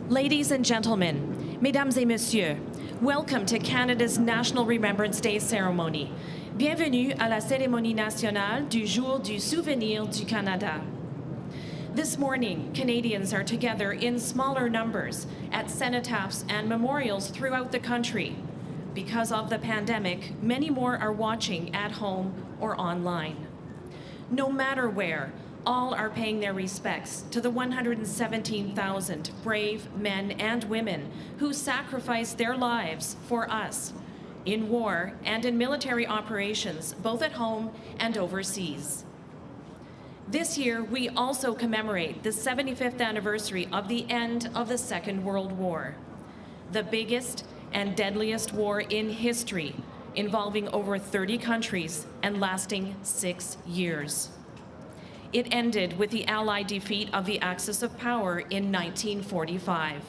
Ladies and gentlemen, mesdames et messieurs, welcome to Canada's National Remembrance Day ceremony. Bienvenue à la cérémonie nationale du Jour du Souvenir du Canada. This morning, Canadians are together in smaller numbers at cenotaphs and memorials throughout the country. Because of the pandemic, many more are watching at home or online. No matter where, all are paying their respects to the 117,000 brave men and women who sacrificed their lives for us in war and in military operations, both at home and overseas. This year, we also commemorate the 75th anniversary of the end of the Second World War, the biggest and deadliest war in history, involving over 30 countries and lasting 6 years. It ended with the Allied defeat of the Axis of Power in 1945.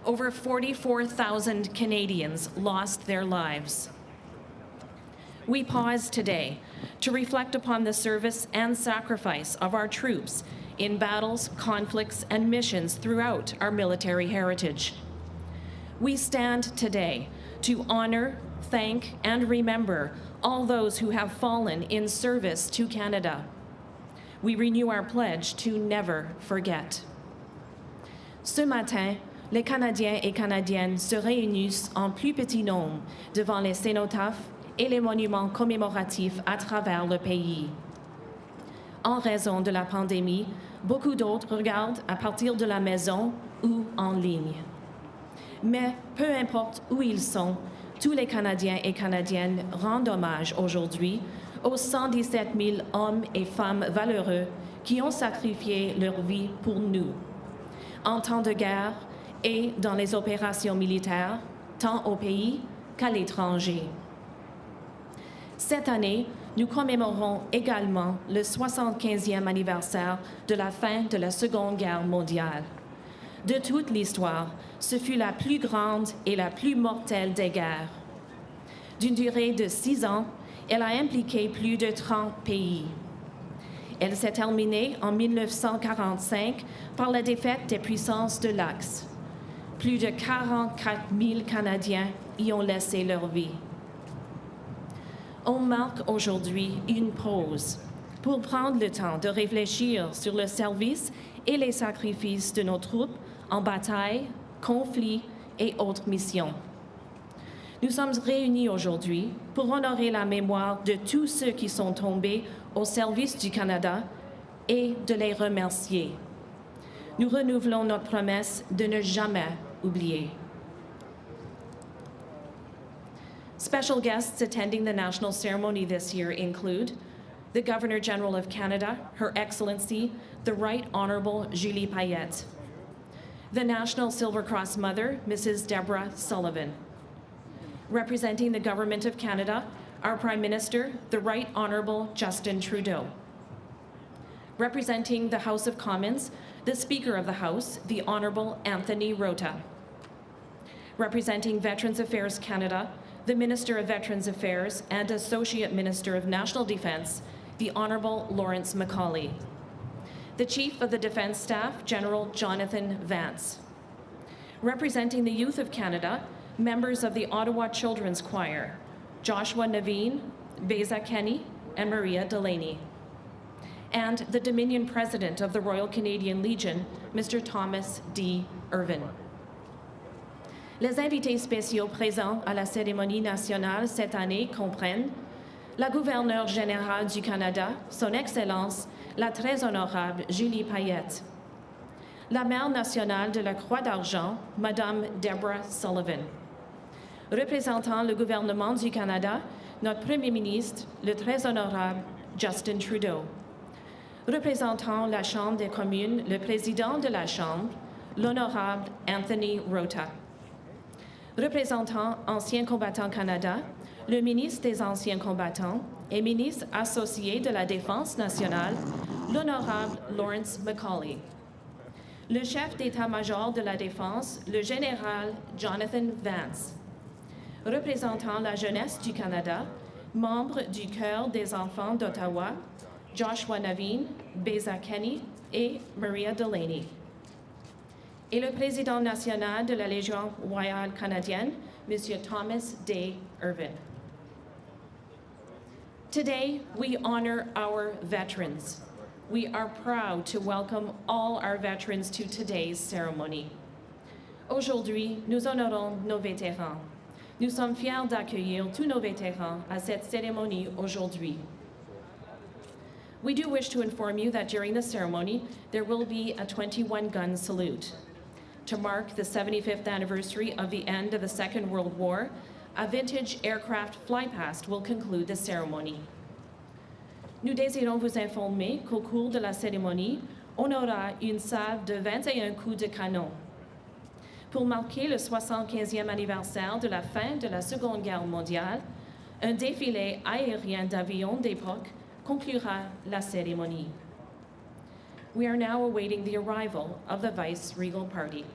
Over 44,000 Canadians lost their lives. We pause today to reflect upon the service and sacrifice of our troops in battles, conflicts, and missions throughout our military heritage. We stand today to honor, thank, and remember all those who have fallen in service to Canada. We renew our pledge to never forget. Ce matin, les Canadiens et Canadiennes se réunissent en plus petit nombre devant les cénotaphes et les monuments commémoratifs à travers le pays. En raison de la pandémie, beaucoup d'autres regardent à partir de la maison ou en ligne. Mais peu importe où ils sont, tous les Canadiens et Canadiennes rendent hommage aujourd'hui aux 117 000 hommes et femmes valeureux qui ont sacrifié leur vie pour nous, en temps de guerre et dans les opérations militaires, tant au pays qu'à l'étranger. Cette année, nous commémorons également le 75e anniversaire de la fin de la Seconde Guerre mondiale. De toute l'histoire, ce fut la plus grande et la plus mortelle des guerres. D'une durée de 6 ans, elle a impliqué plus de 30 pays. Elle s'est terminée en 1945 par la défaite des puissances de l'Axe. Plus de 44 000 Canadiens y ont laissé leur vie. On marque aujourd'hui une pause pour prendre le temps de réfléchir sur le service et les sacrifices de nos troupes en bataille, conflits et autres missions. Nous sommes réunis aujourd'hui pour honorer la mémoire de tous ceux qui sont tombés au service du Canada et de les remercier. Nous renouvelons notre promesse de ne jamais oublier. Special guests attending the national ceremony this year include the Governor-General of Canada, Her Excellency, the Right Honourable Julie Payette, the National Silver Cross Mother, Mrs. Deborah Sullivan, representing the Government of Canada, our Prime Minister, the Right Honourable Justin Trudeau, representing the House of Commons, the Speaker of the House, the Honourable Anthony Rota, representing Veterans Affairs Canada, the Minister of Veterans Affairs and Associate Minister of National Defence, the Honourable Lawrence Macaulay, the Chief of the Defence Staff, General Jonathan Vance, representing the Youth of Canada, members of the Ottawa Children's Choir, Joshua Naveen, Beza Kenny, and Maria Delaney, and the Dominion President of the Royal Canadian Legion, Mr. Thomas D. Irvin. Les invités spéciaux présents à la cérémonie nationale cette année comprennent la gouverneure générale du Canada, Son Excellence, la très honorable Julie Payette, la maire nationale de la Croix d'Argent, Madame Deborah Sullivan, représentant le gouvernement du Canada, notre Premier ministre, le très honorable Justin Trudeau, représentant la Chambre des communes, le président de la Chambre, l'honorable Anthony Rota, représentant Anciens combattants Canada, le ministre des Anciens combattants et ministre associé de la Défense nationale, l'honorable Lawrence Macaulay, le chef d'état-major de la Défense, le général Jonathan Vance, représentant la jeunesse du Canada, membre du Chœur des enfants d'Ottawa, Joshua Naveen, Beza Kenny et Maria Delaney. et le président national de la Légion royale canadienne, M. Thomas Day Irvin. Today, we honor our veterans. We are proud to welcome all our veterans to today's ceremony. Aujourd'hui, nous honorons nos vétérans. Nous sommes fiers d'accueillir tous nos vétérans à cette cérémonie aujourd'hui. We do wish to inform you that during the ceremony, there will be a 21-gun salute. To mark the 75th anniversary of the end of the Second World War, a vintage aircraft flypast will conclude the ceremony. Nous désirons vous informer qu'au cours de la cérémonie, on aura une salve de 21 coups de canon. Pour marquer le 75e anniversaire de la fin de la Seconde Guerre mondiale, un défilé aérien d'avions d'époque conclura la cérémonie. We are now awaiting the arrival of the vice-regal party.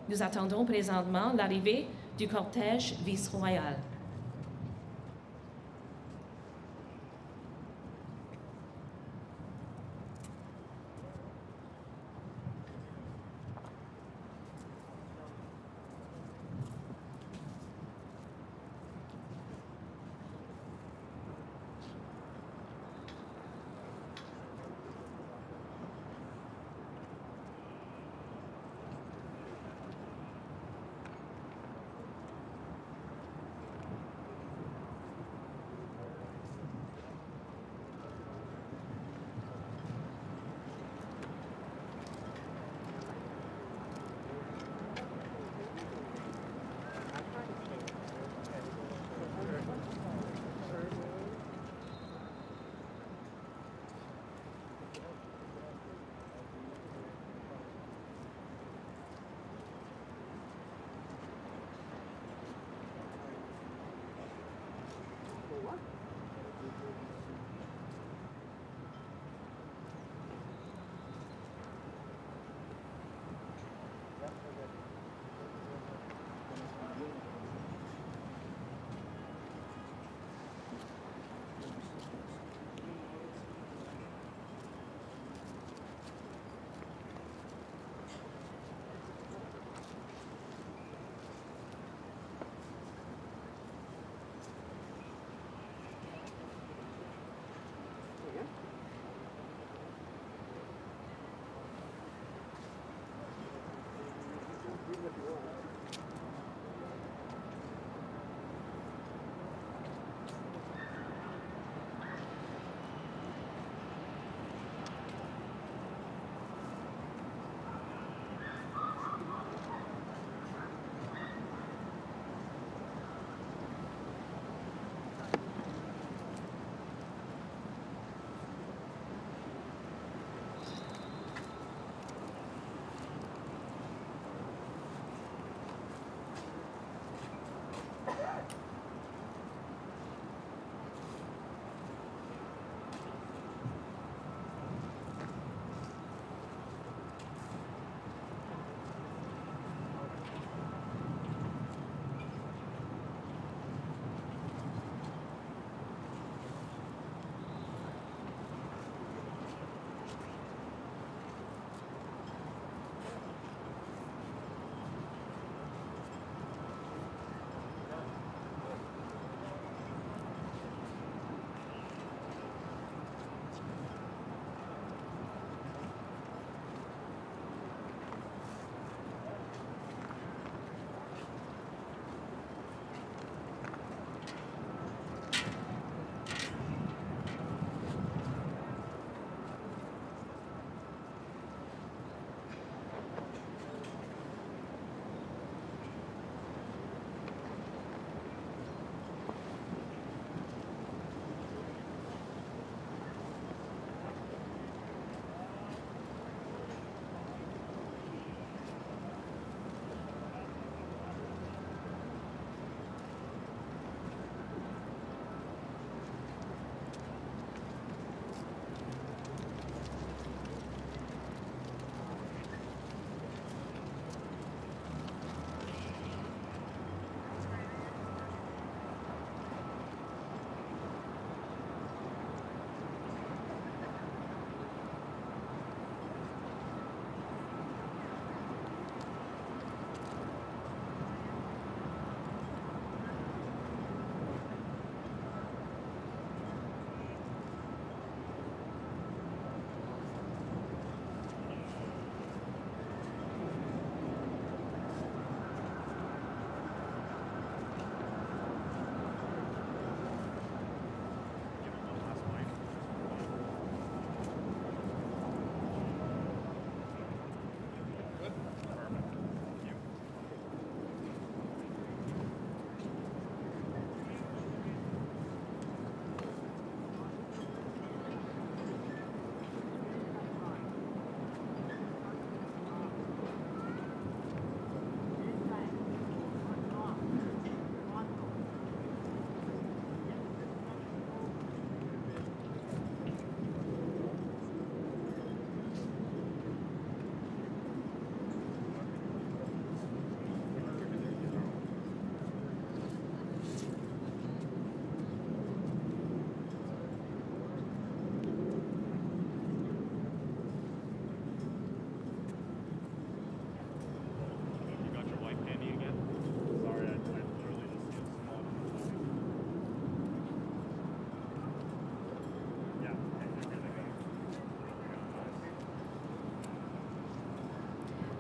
Nous attendons présentement l'arrivée du cortège vice-royal.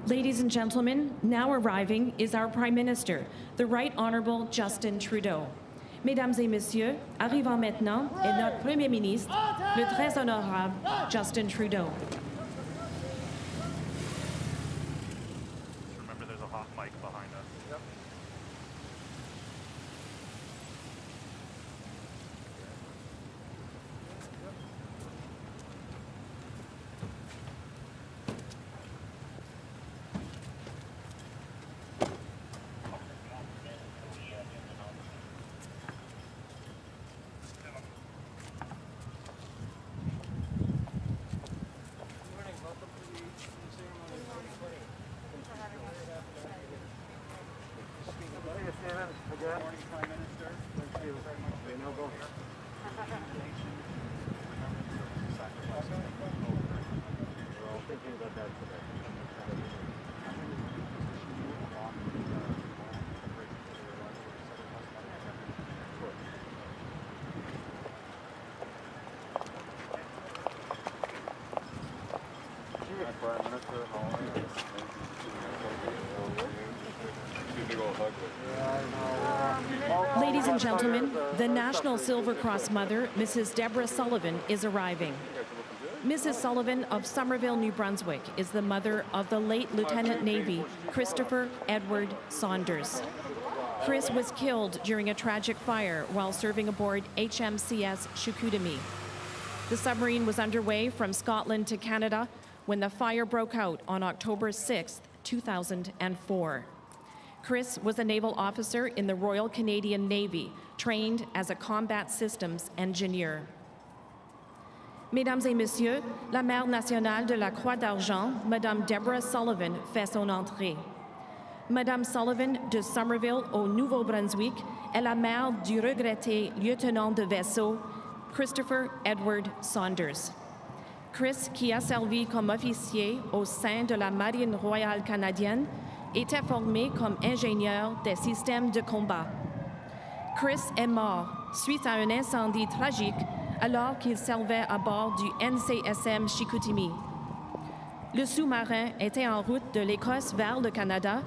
Ladies and gentlemen, now arriving is our Prime Minister, the Right Honourable Justin Trudeau. Mesdames et messieurs, arrivant maintenant est notre Premier ministre, le très honorable Justin Trudeau. Remember, there's a hot mic behind us. Yep. Good morning, Prime Minister. Thank you very much for being over here. Nation, remembrance of the sacrifice of the Lord. We're all thinking about that today. Prime Minister, how are you? Ladies and gentlemen, the National Silver Cross Mother, Mrs. Deborah Sullivan, is arriving. Mrs. Sullivan of Somerville, New Brunswick, is the mother of the late Lieutenant Navy Christopher Edward Saunders. Chris was killed during a tragic fire while serving aboard HMCS Chicoutimi. The submarine was underway from Scotland to Canada when the fire broke out on October 6, 2004. Chris was a naval officer in the Royal Canadian Navy, trained as a combat systems engineer. Mesdames et messieurs, la mère nationale de la Croix d'Argent, Madame Deborah Sullivan, fait son entrée. Madame Sullivan de Somerville au Nouveau-Brunswick est la mère du regretté lieutenant de vaisseau Christopher Edward Saunders. Chris, qui a servi comme officier au sein de la Marine royale canadienne, était formé comme ingénieur des systèmes de combat. Chris est mort suite à un incendie tragique alors qu'il servait à bord du NCSM Chicoutimi. Le sous-marin était en route de l'Écosse vers le Canada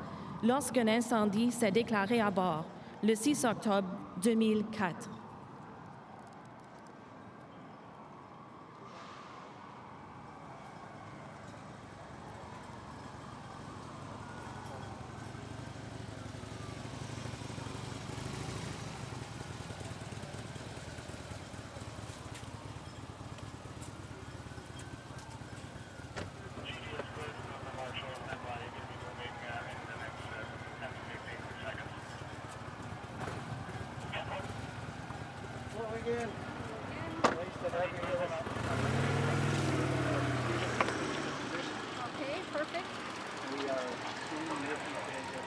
lorsqu'un incendie s'est déclaré à bord le 6 octobre 2004. Again. Nice to have you here. Okay, perfect. We are seeing your page of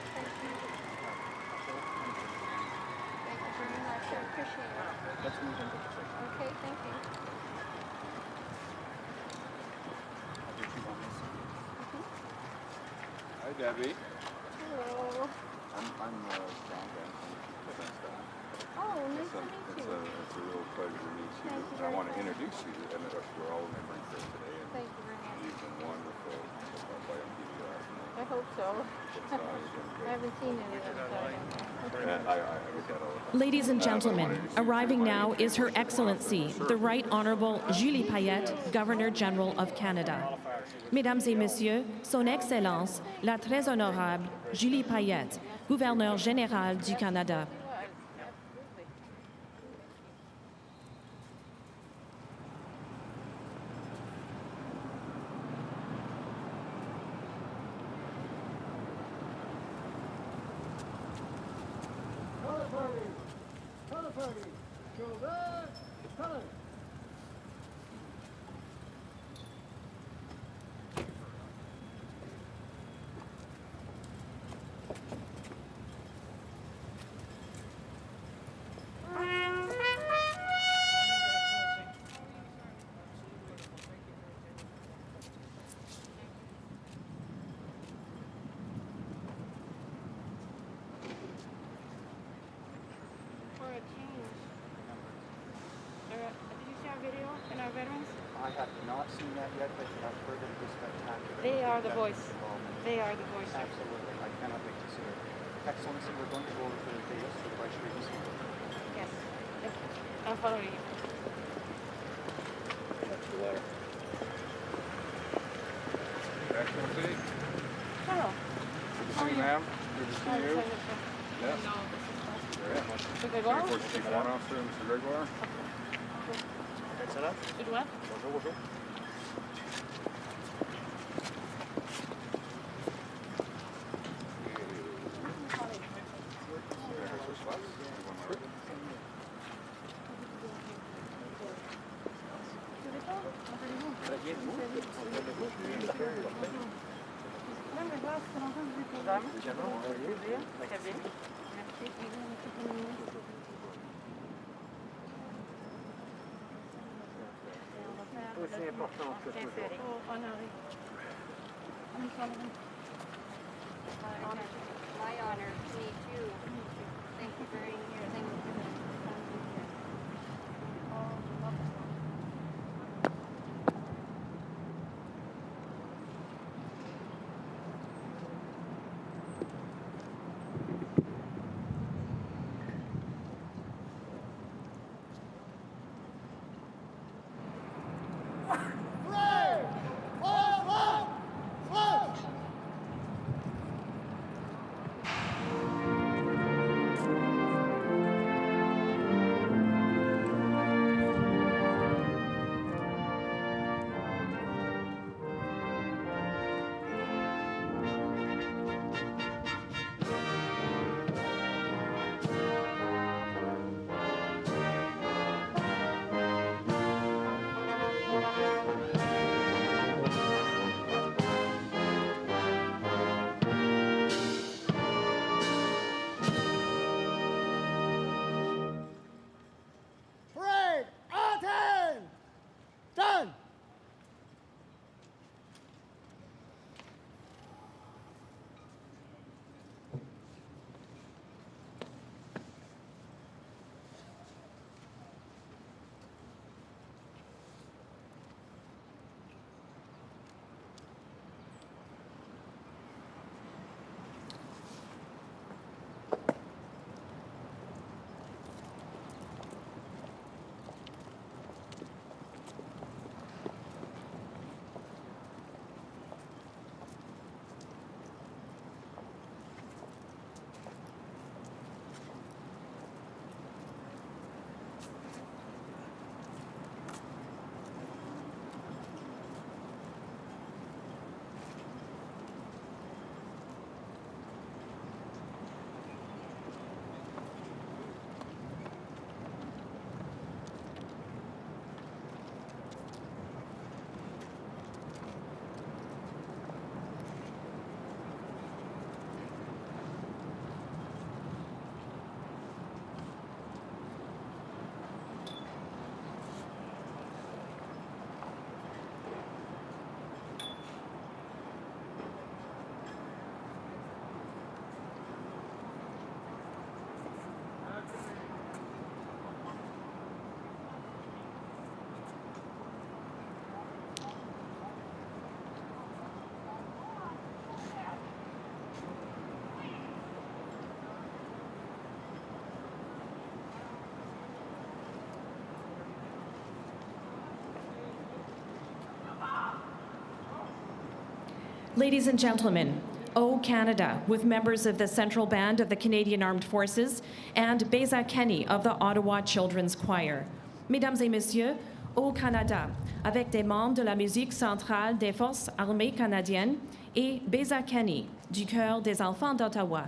Thank you very much. I appreciate it. Let's move into the session. Okay, thank you. I'll get you on this. Hi, Debbie. Hello. I'm John Van from the Defense Staff. Oh, nice to meet It's you. a real pleasure to meet you. Thank you I very want to much. introduce you, and we're all Remembrance Day today, and Thank you very much. you've been wonderful by on TV last night. I hope so. You've been I great. haven't seen any of them, so I don't know. And I look at all of Ladies and gentlemen, arriving now is Her Excellency, the Right Honourable Julie Payette, Governor-General of Canada. Mesdames et messieurs, Son Excellence, la très honorable Julie Payette, Gouverneur général du Canada. Color party. Color. Color. In our veterans? I have not seen that yet, but I've heard that it was spectacular. They are the voice. Involvement. They are the voice. Absolutely. I cannot wait to see it. Excellency, we're going to go over to the dais for the Vice Regency. Yes. Thank you. I'll follow you. That's the letter. Excellency, Hello. good to see you, ma'am. Good to see you. Yes. Should I go? Report to Chief Warrant Officer, Mr. Gregoire. Excellent. Should what? Bonjour, bonjour. Très bien, vous? Très bien. Aussi important que toujours. My honor. Me too. Thank you very much. Thank you. Parade! Anthem! Done! Ladies and gentlemen, O Canada, with members of the Central Band of the Canadian Armed Forces and Beza Kenny of the Ottawa Children's Choir. Mesdames et messieurs, O Canada, avec des membres de la musique centrale des Forces armées canadiennes et Beza Kenny du chœur des enfants d'Ottawa.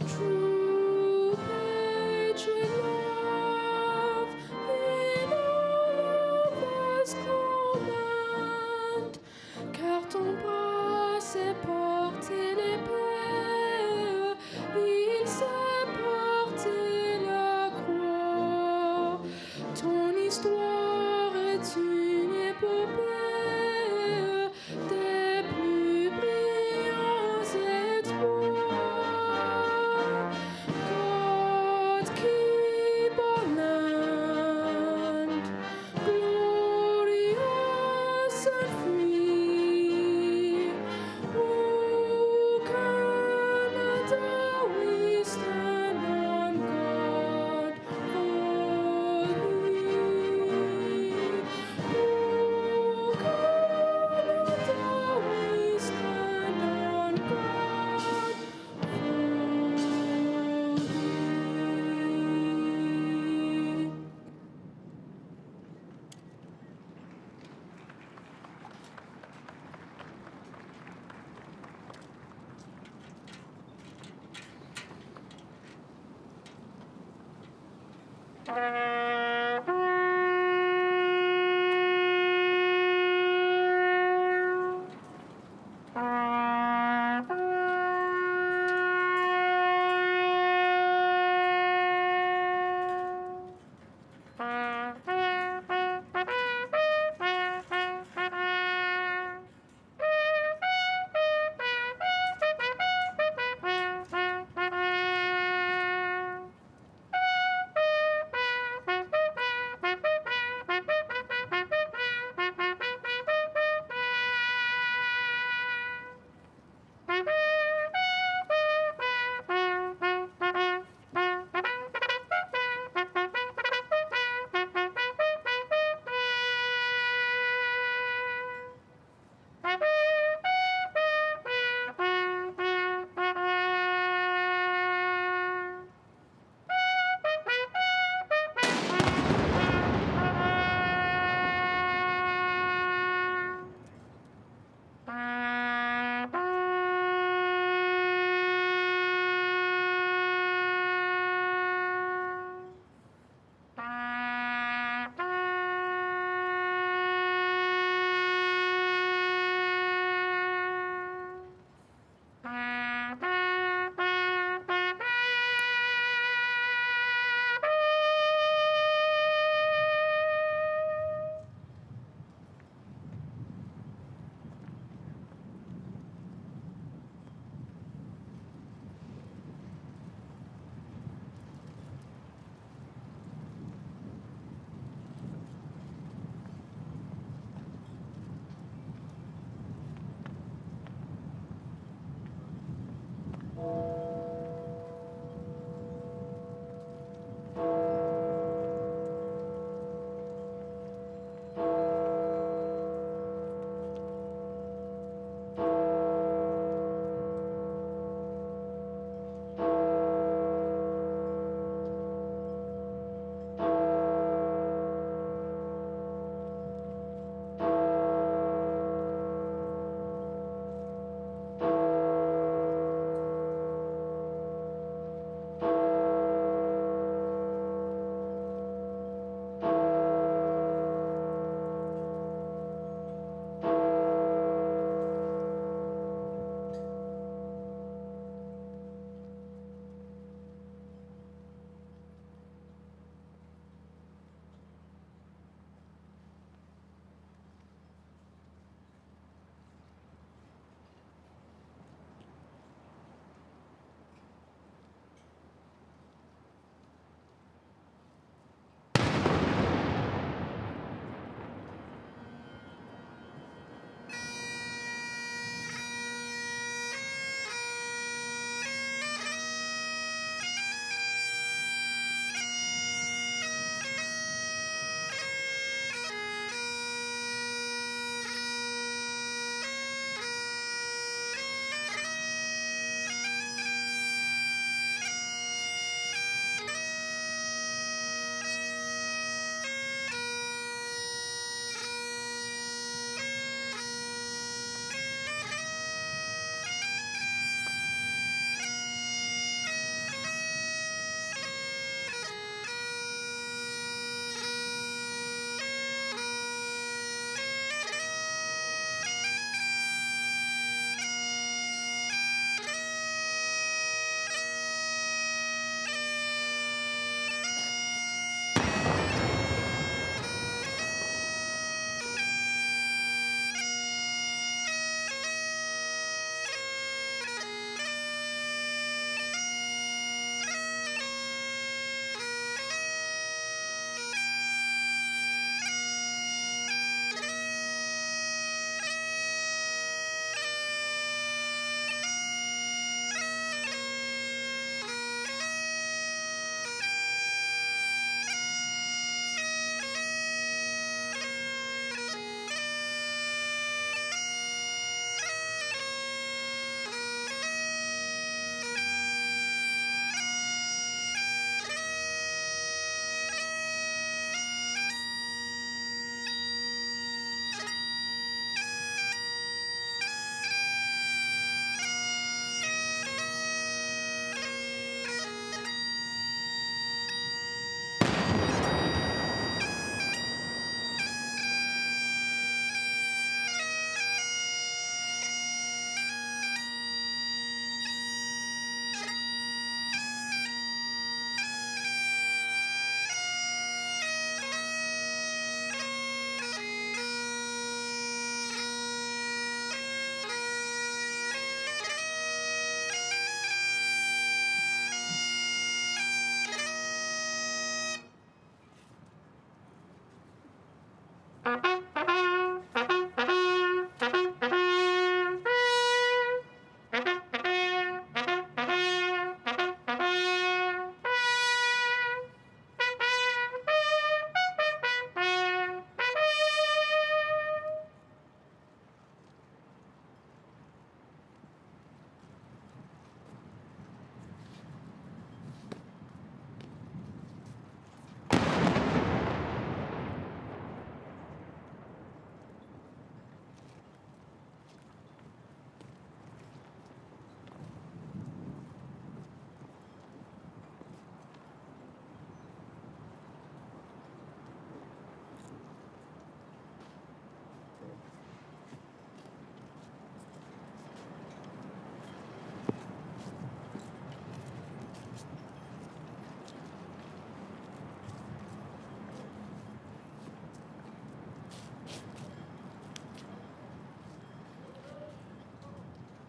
True patriot love in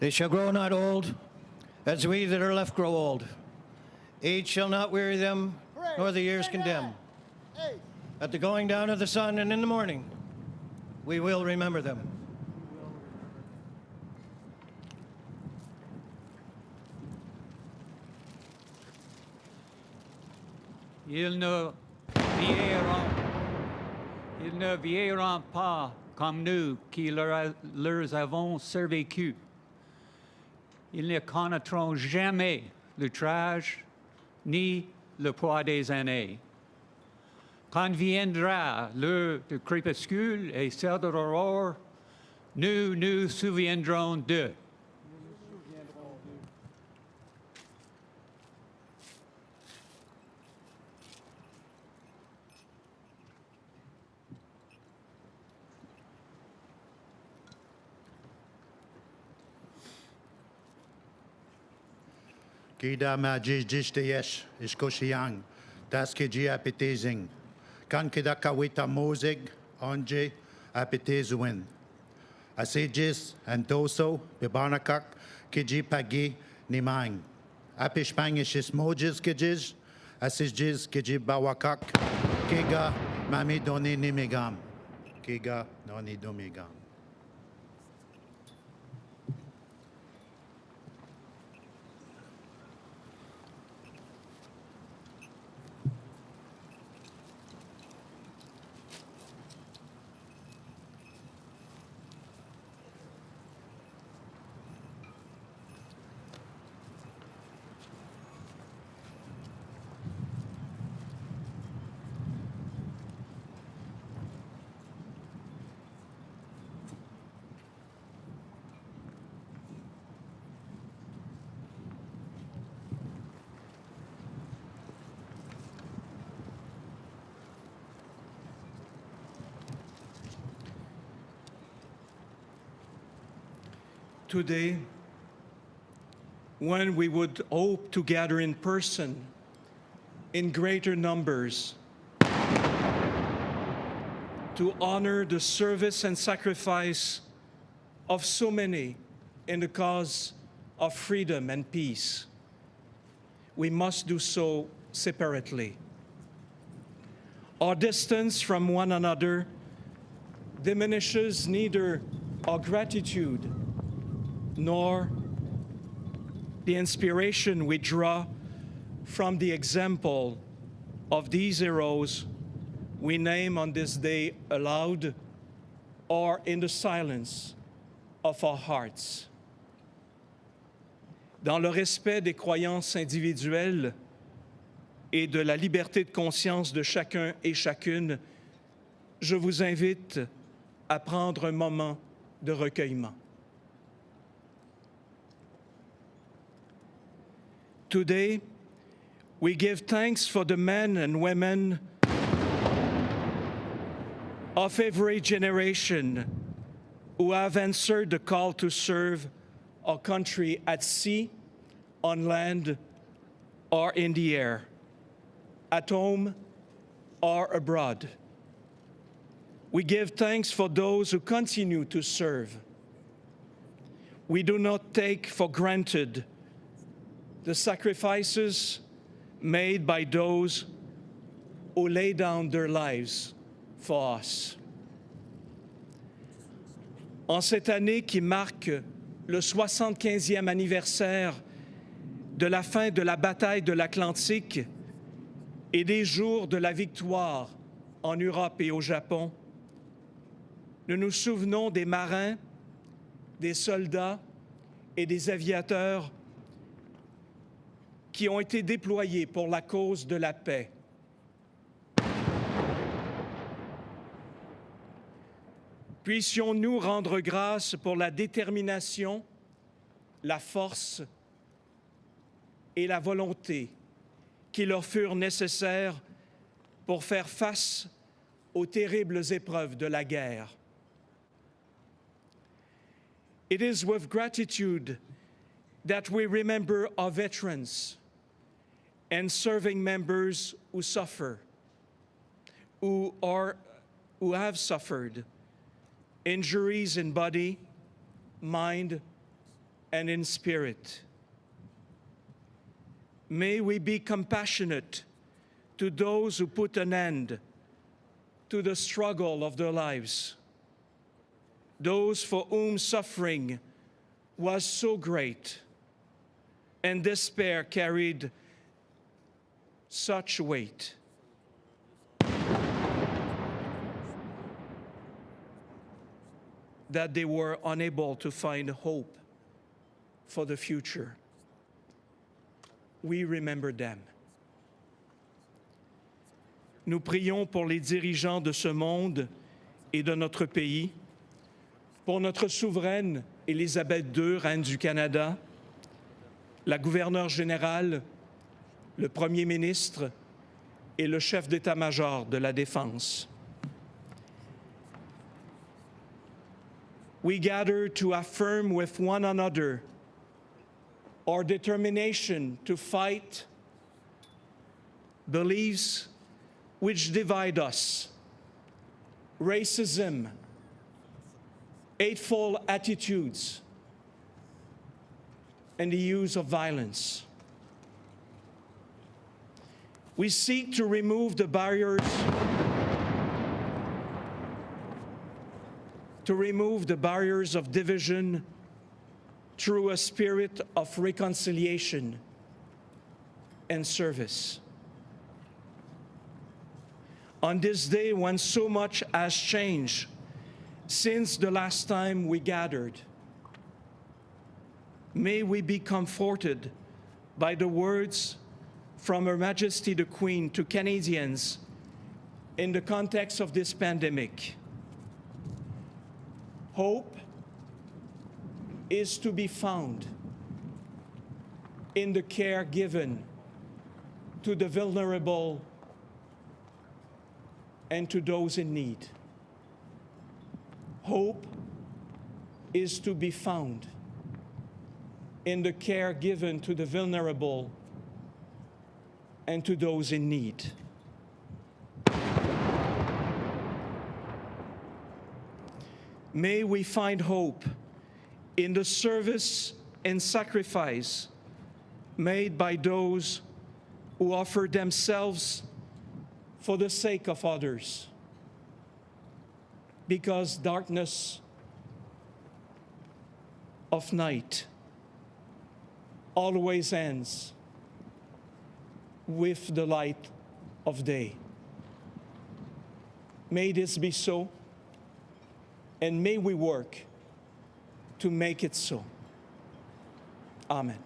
They shall grow not old, as we that are left grow old. Age shall not weary them, nor the years condemn. At the going down of the sun and in the morning, we will remember them. Ils ne vieilliront pas comme nous qui leur avons survécu. Ils ne connaîtront jamais l'outrage ni le poids des années. Quand viendra l'heure du crépuscule et celle de l'aurore, nous nous souviendrons d'eux. Gida ma jish de yesh, iskoshiang, das kiji appetizing. Kan kidakawita mozig, onje, appetizuin. Asijis, antoso, bibanakak, kiji pagi, nimang. Apishpangishis mojis kijis, asijis kiji bawakak, kiga mami doni nimigam. Kiga noni domigam. Today, when we would hope to gather in person in greater numbers to honor the service and sacrifice of so many in the cause of freedom and peace, we must do so separately. Our distance from one another diminishes neither our gratitude nor the inspiration we draw from the example of these heroes we name on this day aloud or in the silence of our hearts. Dans le respect des croyances individuelles et de la liberté de conscience de chacun et chacune, je vous invite à prendre un moment de recueillement. Today, we give thanks for the men and women of every generation who have answered the call to serve our country at sea, on land, or in the air, at home or abroad. We give thanks for those who continue to serve. We do not take for granted the sacrifices made by those who lay down their lives for us. En cette année qui marque le 75e anniversaire de la fin de la bataille de l'Atlantique et des jours de la victoire en Europe et au Japon, nous nous souvenons des marins, des soldats et des aviateurs qui ont été déployés pour la cause de la paix. Puissions-nous rendre grâce pour la détermination, la force et la volonté qui leur furent nécessaires pour faire face aux terribles épreuves de la guerre. It is with gratitude that we remember our veterans and serving members who suffer, who have suffered injuries in body, mind, and in spirit. May we be compassionate to those who put an end to the struggle of their lives, those for whom suffering was so great and despair carried such weight. That they were unable to find hope for the future. We remember them. Nous prions pour les dirigeants de ce monde et de notre pays, pour notre souveraine Élisabeth II, reine du Canada, la gouverneure générale, le premier ministre et le chef d'état-major de la Défense. We gather to affirm with one another our determination to fight beliefs which divide us, racism, hateful attitudes, and the use of violence. We seek to remove the barriers of division through a spirit of reconciliation and service. On this day when so much has changed since the last time we gathered, may we be comforted by the words from Her Majesty the Queen to Canadians in the context of this pandemic. Hope is to be found in the care given to the vulnerable and to those in need. Hope is to be found in the care given to the vulnerable and to those in need. May we find hope in the service and sacrifice made by those who offer themselves for the sake of others, because darkness of night always ends with the light of day. May this be so, and may we work to make it so. Amen.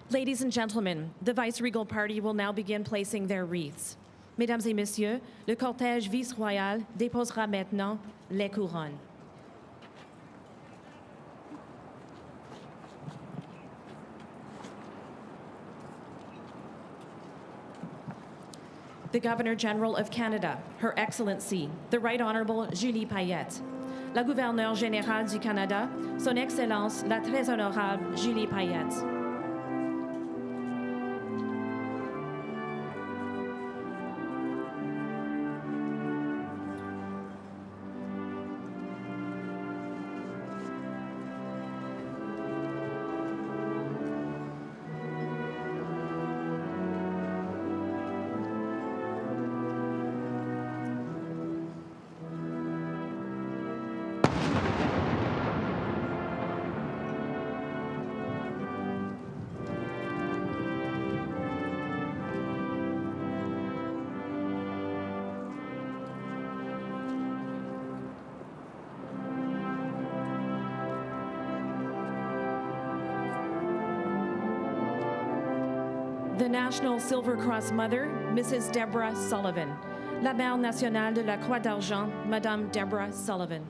Ladies and gentlemen, the vice-regal party will now begin placing their wreaths. Mesdames et messieurs, le cortège vice-royal déposera maintenant les couronnes. The Governor-General of Canada, Her Excellency, the Right Honourable Julie Payette. La Gouverneure Générale du Canada, Son Excellence, la Très Honorable Julie Payette. The National Silver Cross Mother, Mrs. Deborah Sullivan. La Mère nationale de la Croix d'Argent, Madame Deborah Sullivan.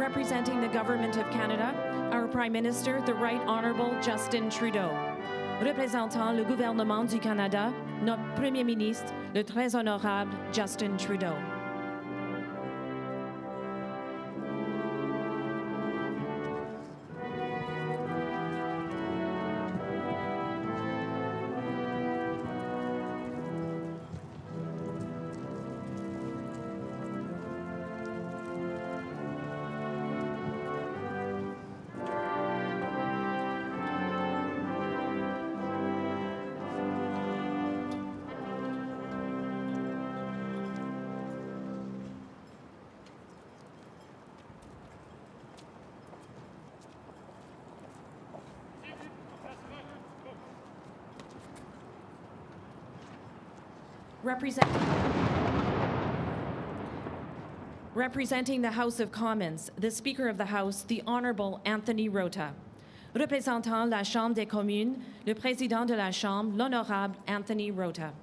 Representing the Government of Canada, our Prime Minister, the Right Honourable Justin Trudeau. Représentant le gouvernement du Canada, notre Premier ministre, le Très Honorable Justin Trudeau. Representing the House of Commons, the Speaker of the House, the Honourable Anthony Rota. Représentant la Chambre des communes, le Président de la Chambre, l'Honorable Anthony Rota.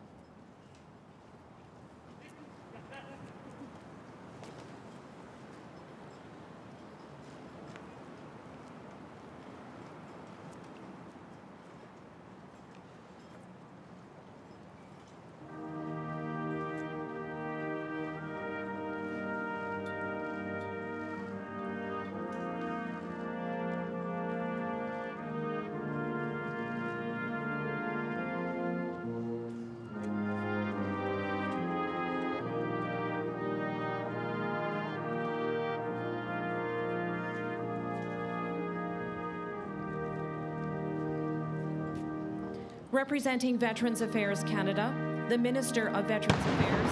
Representing Veterans Affairs Canada, the Minister of Veterans Affairs,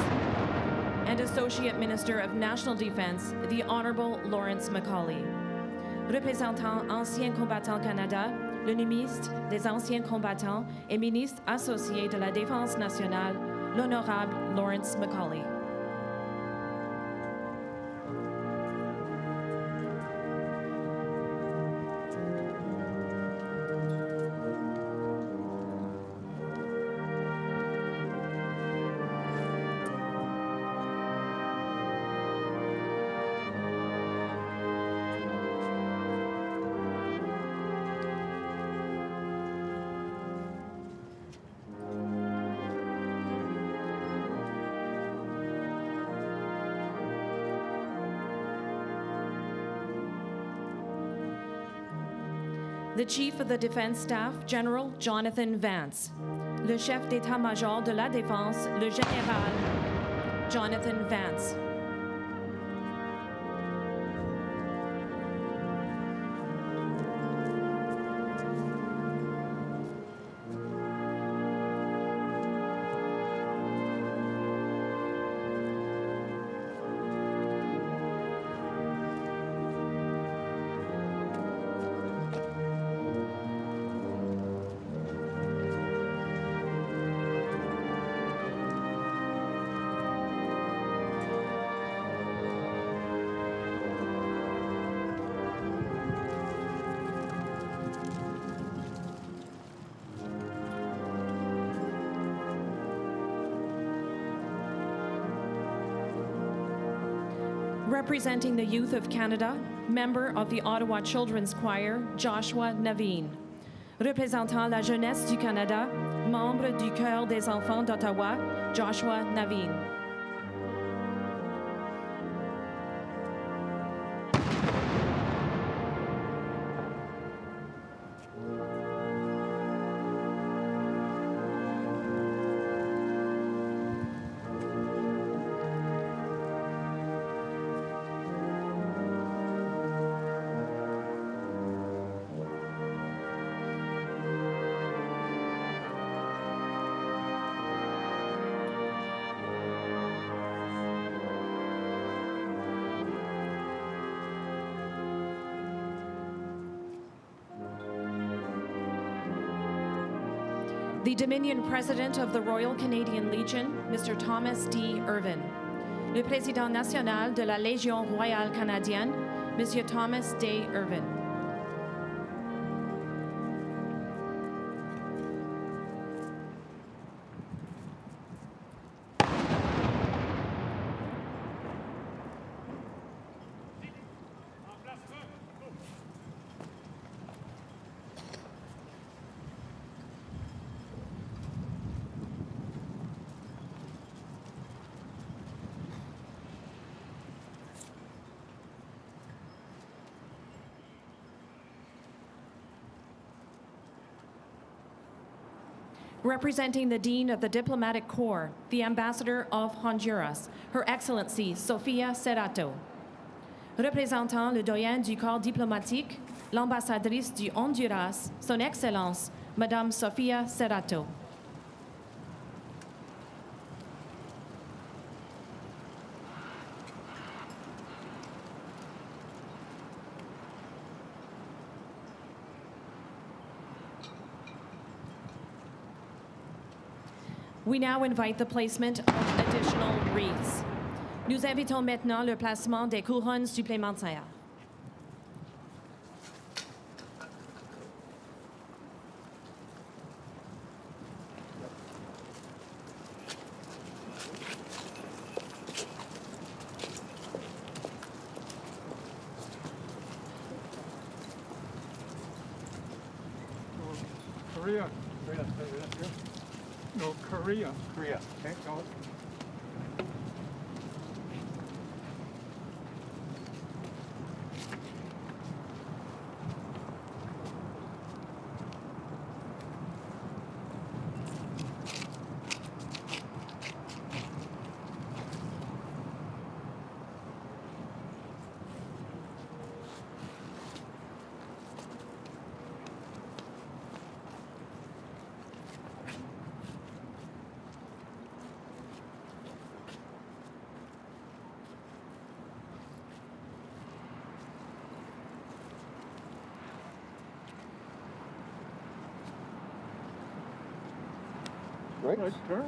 and Associate Minister of National Defence, the Honourable Lawrence Macaulay. Représentant Anciens Combattants Canada, le ministre des Anciens Combattants et ministre associé de la Défense nationale, l'Honorable Lawrence Macaulay. The Chief of the Defense Staff, General Jonathan Vance. Le Chef d'État-Major de la Défense, le Général Jonathan Vance. Representing the Youth of Canada, member of the Ottawa Children's Choir, Joshua Naveen. Représentant la jeunesse du Canada, membre du Chœur des enfants d'Ottawa, Joshua Naveen. The Dominion President of the Royal Canadian Legion, Mr. Thomas D. Irvin. Le Président national de la Légion royale canadienne, Monsieur Thomas D. Irvin. Representing the Dean of the Diplomatic Corps, the Ambassador of Honduras, Her Excellency Sofia Serrato. Représentant le doyen du corps diplomatique, l'ambassadrice du Honduras, Son Excellence, Madame Sofia Serrato. We now invite the placement of additional wreaths. Nous invitons maintenant le placement des couronnes supplémentaires. Korea. No, Korea. Korea. Okay, go. Right. Nice girl.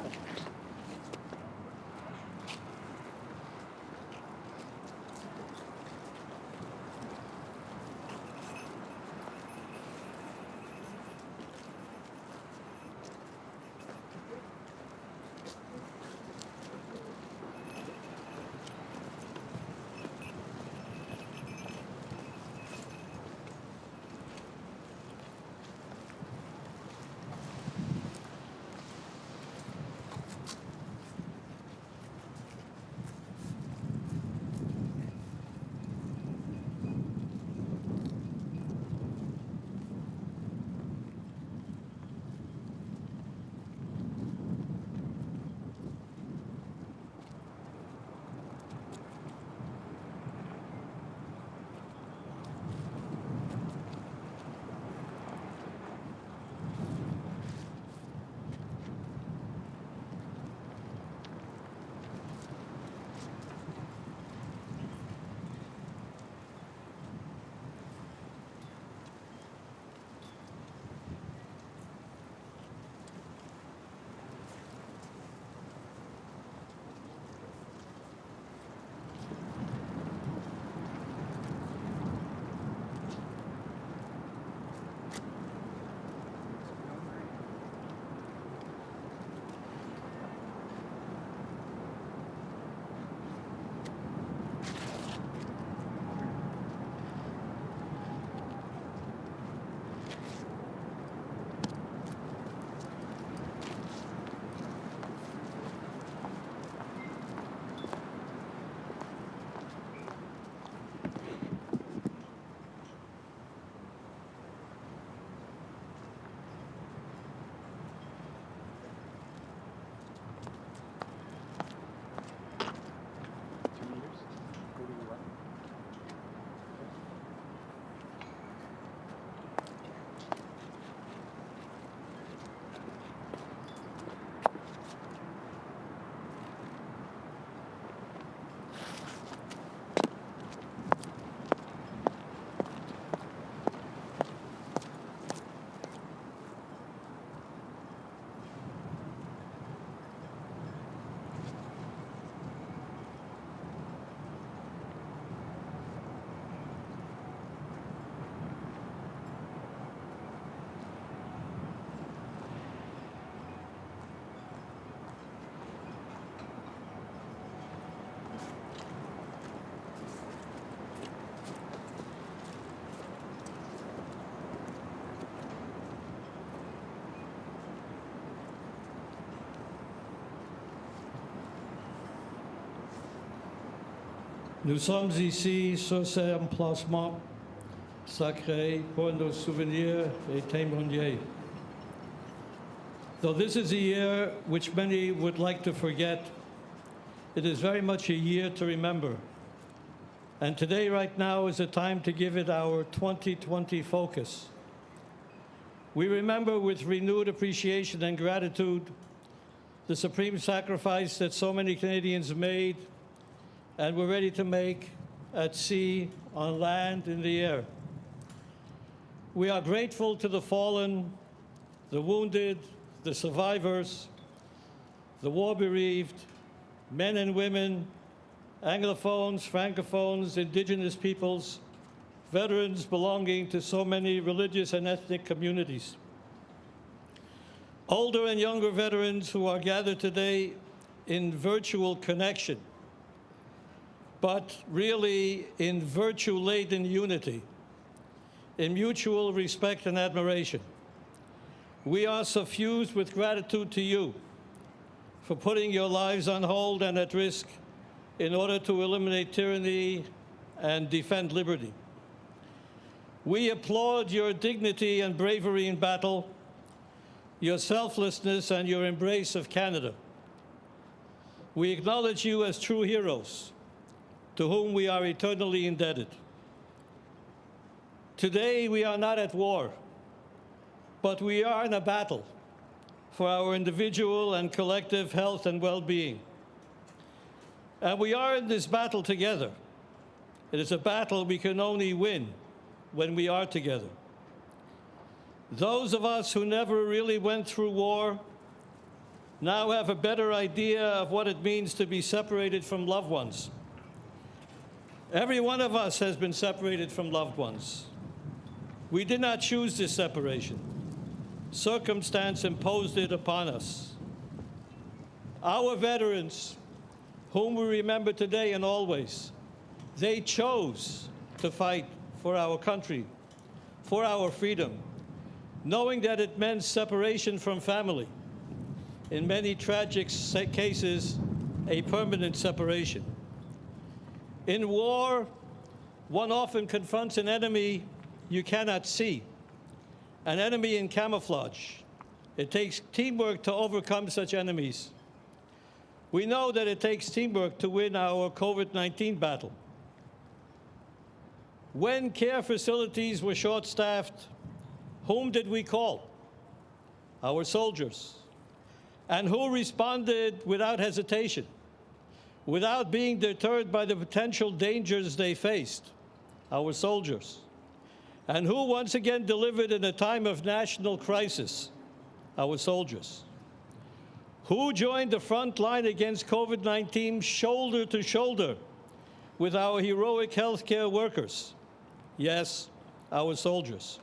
Nous sommes ici sur cet emplacement sacré pour nos souvenirs et témoigner. Though this is a year which many would like to forget, it is very much a year to remember. And today, right now, is a time to give it our 2020 focus. We remember with renewed appreciation and gratitude the supreme sacrifice that so many Canadians made and were ready to make at sea, on land, in the air. We are grateful to the fallen, the wounded, the survivors, the war-bereaved, men and women, Anglophones, Francophones, Indigenous peoples, veterans belonging to so many religious and ethnic communities. Older and younger veterans who are gathered today in virtual connection, but really in virtue-laden unity, in mutual respect and admiration. We are suffused with gratitude to you for putting your lives on hold and at risk in order to eliminate tyranny and defend liberty. We applaud your dignity and bravery in battle, your selflessness and your embrace of Canada. We acknowledge you as true heroes, to whom we are eternally indebted. Today, we are not at war, but we are in a battle for our individual and collective health and well-being. And we are in this battle together. It is a battle we can only win when we are together. Those of us who never really went through war now have a better idea of what it means to be separated from loved ones. Every one of us has been separated from loved ones. We did not choose this separation. Circumstance imposed it upon us. Our veterans, whom we remember today and always, they chose to fight for our country, for our freedom, knowing that it meant separation from family. In many tragic cases, a permanent separation. In war, one often confronts an enemy you cannot see, an enemy in camouflage. It takes teamwork to overcome such enemies. We know that it takes teamwork to win our COVID-19 battle. When care facilities were short-staffed, whom did we call? Our soldiers. And who responded without hesitation, without being deterred by the potential dangers they faced? Our soldiers. And who once again delivered in a time of national crisis? Our soldiers. Who joined the front line against COVID-19 shoulder to shoulder with our heroic healthcare workers? Yes, our soldiers.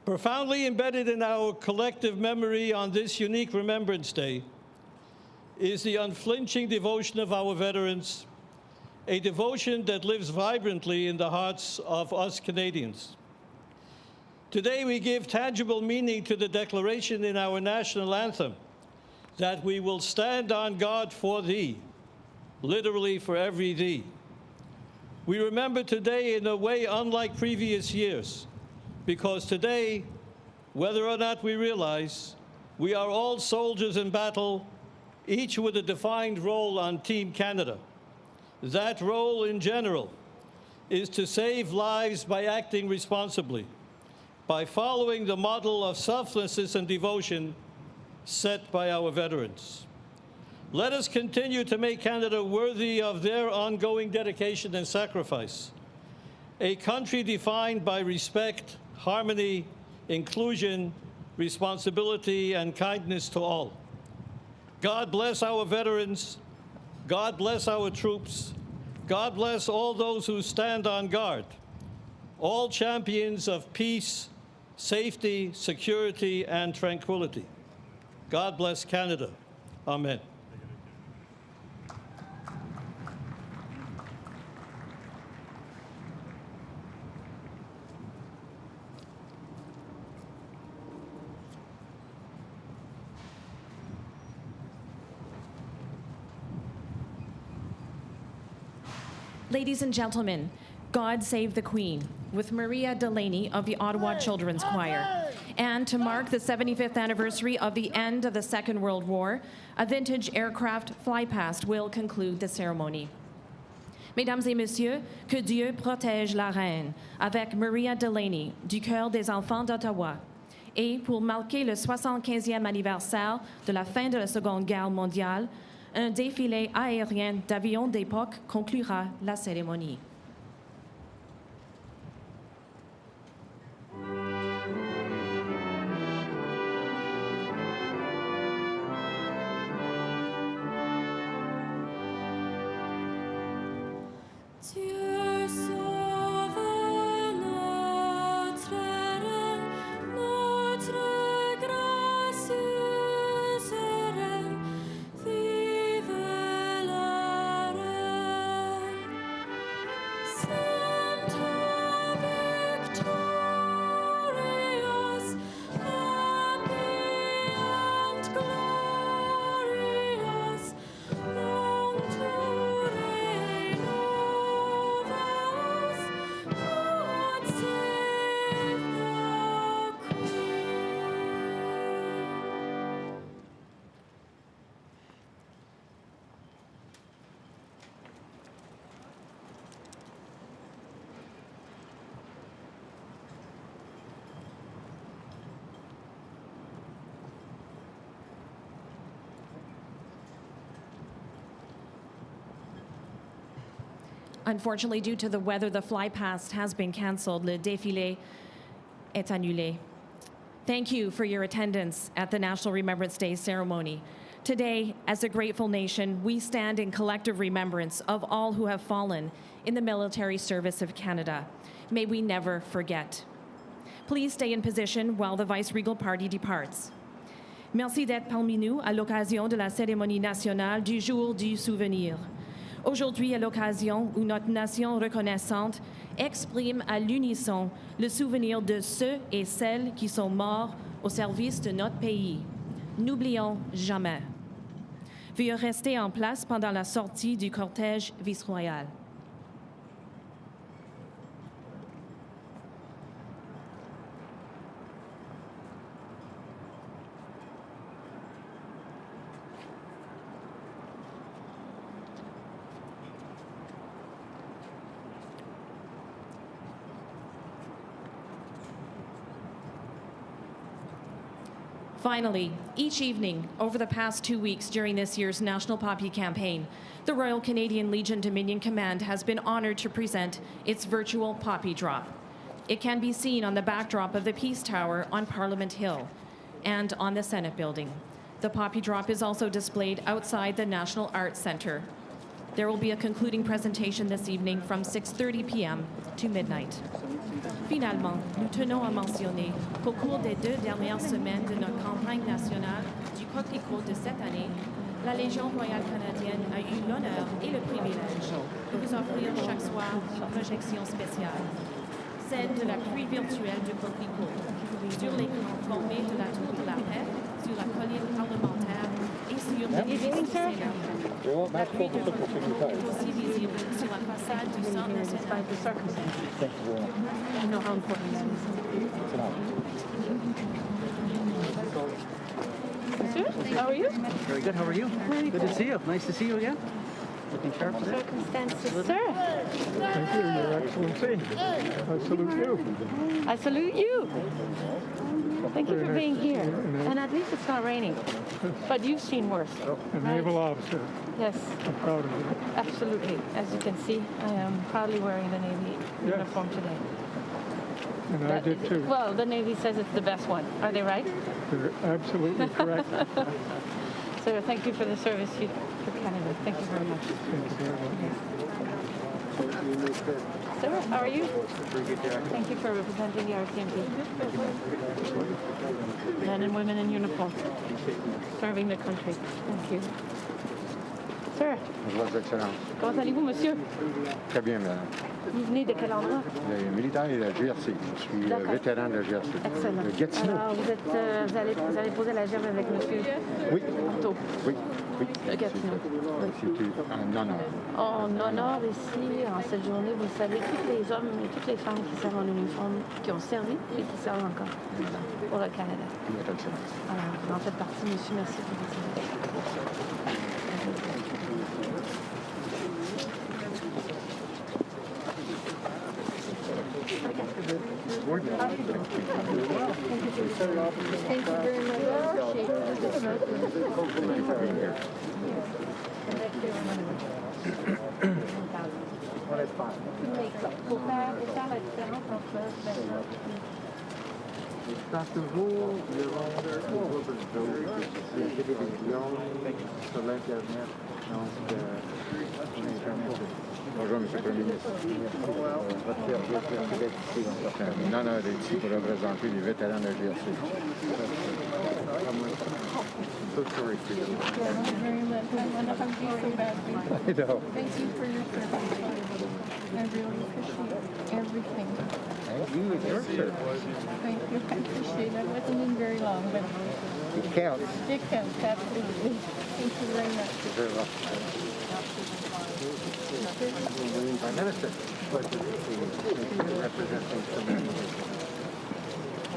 Profoundly embedded in our collective memory on this unique Remembrance Day is the unflinching devotion of our veterans, a devotion that lives vibrantly in the hearts of us Canadians. Today we give tangible meaning to the declaration in our national anthem that we will stand on guard for thee, literally for every thee. We remember today in a way unlike previous years, because today, whether or not we realize, we are all soldiers in battle, each with a defined role on Team Canada. That role, in general, is to save lives by acting responsibly, by following the model of selflessness and devotion set by our veterans. Let us continue to make Canada worthy of their ongoing dedication and sacrifice, a country defined by respect, harmony, inclusion, responsibility, and kindness to all. God bless our veterans. God bless our troops. God bless all those who stand on guard, all champions of peace, safety, security, and tranquility. God bless Canada. Amen. Ladies and gentlemen, God Save the Queen, with Maria Delaney of the Ottawa Children's Choir. And to mark the 75th anniversary of the end of the Second World War, a vintage aircraft flypast will conclude the ceremony. Mesdames et messieurs, que Dieu protège la reine, avec Maria Delaney, du Chœur des enfants d'Ottawa. Et pour marquer le 75e anniversaire de la fin de la Seconde Guerre mondiale, un défilé aérien d'avions d'époque conclura la cérémonie. Dieu sauve notre reine, notre gracieuse reine, vive la reine. Sainte victorious, happy and glorious, long to reign over us. God save the Queen. Unfortunately, due to the weather, the flypast has been canceled. Le défilé est annulé. Thank you for your attendance at the National Remembrance Day ceremony. Today, as a grateful nation, we stand in collective remembrance of all who have fallen in the military service of Canada. May we never forget. Please stay in position while the Vice-Regal Party departs. Merci d'être parmi nous à l'occasion de la cérémonie nationale du Jour du Souvenir. Aujourd'hui, à l'occasion où notre nation reconnaissante exprime à l'unisson le souvenir de ceux et celles qui sont morts au service de notre pays. N'oublions jamais. Veuillez rester en place pendant la sortie du cortège vice-royal. Finally, each evening over the past 2 weeks during this year's National Poppy Campaign, the Royal Canadian Legion Dominion Command has been honored to present its virtual Poppy Drop. It can be seen on the backdrop of the Peace Tower on Parliament Hill and on the Senate Building. The Poppy Drop is also displayed outside the National Arts Centre. There will be a concluding presentation this evening from 6:30 p.m. to midnight. Finalement, nous tenons à mentionner qu'au cours des 2 dernières semaines de notre campagne nationale du coquelicot de cette année, la Légion royale canadienne a eu l'honneur et le privilège de vous offrir chaque soir une projection spéciale, celle de la pluie virtuelle du coquelicot, sur l'écran formé de la Tour de la Paix, sur la colline parlementaire et sur l'édifice du Sénat. La pluie de coquelicot est aussi visible sur la façade du Centre national. You know how important that is. Sir, how are you? Very good. How are you? Good to see you. Nice to see you again. Looking sharp today. Circumstances, sir. Thank you, Your Excellency. I salute you. I salute you. Thank you for being here. And at least it's not raining. But you've seen worse. A naval officer. Yes. I'm proud of you. Absolutely. As you can see, I am proudly wearing the Navy uniform today. And I did too. Well, the Navy says it's the best one. Are they right? You're absolutely correct. Sir, thank you for the service for Canada. Thank you very much. Thank you very much. Sir, how are you? Thank you for representing the RCMP. Men and women in uniform, serving the country. Thank you. Sir, Votre Excellence. comment allez-vous, monsieur? Très bien, madame. Vous venez de quel endroit? Le militaire et la GRC. Je suis vétéran de la GRC. Excellent. De Gatineau. Alors, vous allez poser la gerbe avec monsieur? Oui. Artaud. Oui. Le quatrième. Oui. C'est un honneur. On honore ici, en cette journée, vous savez, tous les hommes et toutes les femmes qui servent en uniforme, qui ont servi et qui servent encore pour le Canada. Alors, vous en faites partie, monsieur. Merci pour votre service. Thank you very much. Pour faire la différence entre Dans toujours le monde des télévisions sur l'Internet. Donc, on n'est jamais Bonjour, M. le Premier ministre. votre service d'être ici. C'est un honneur d'être ici pour représenter les vétérans de la GRC. So sorry for you. Thank you very much. I want to hug you so badly. I know. Thank you for your service. I really appreciate everything. Thank you and your service. Thank you. I appreciate it. I wasn't in very long, but It counts. it counts, absolutely. Thank you very much. Very well. Prime Minister, pleasure to represent so many people.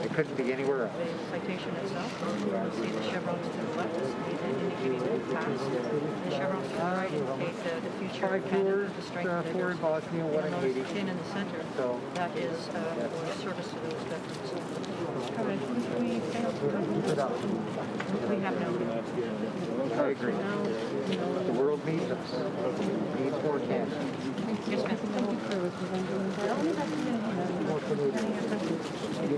It couldn't be anywhere else. Citation itself, you see the chevrons to the left indicating the past. The chevrons to the right indicate the future of 5 Canada, tours, the strength of 4 in Bosnia, 1 in You'll Haiti. notice the tin in the center. So, That is for service to those veterans. put up. We have no. I agree. The world needs us. Needs more Canada. Yes, ma'am. More Canadians.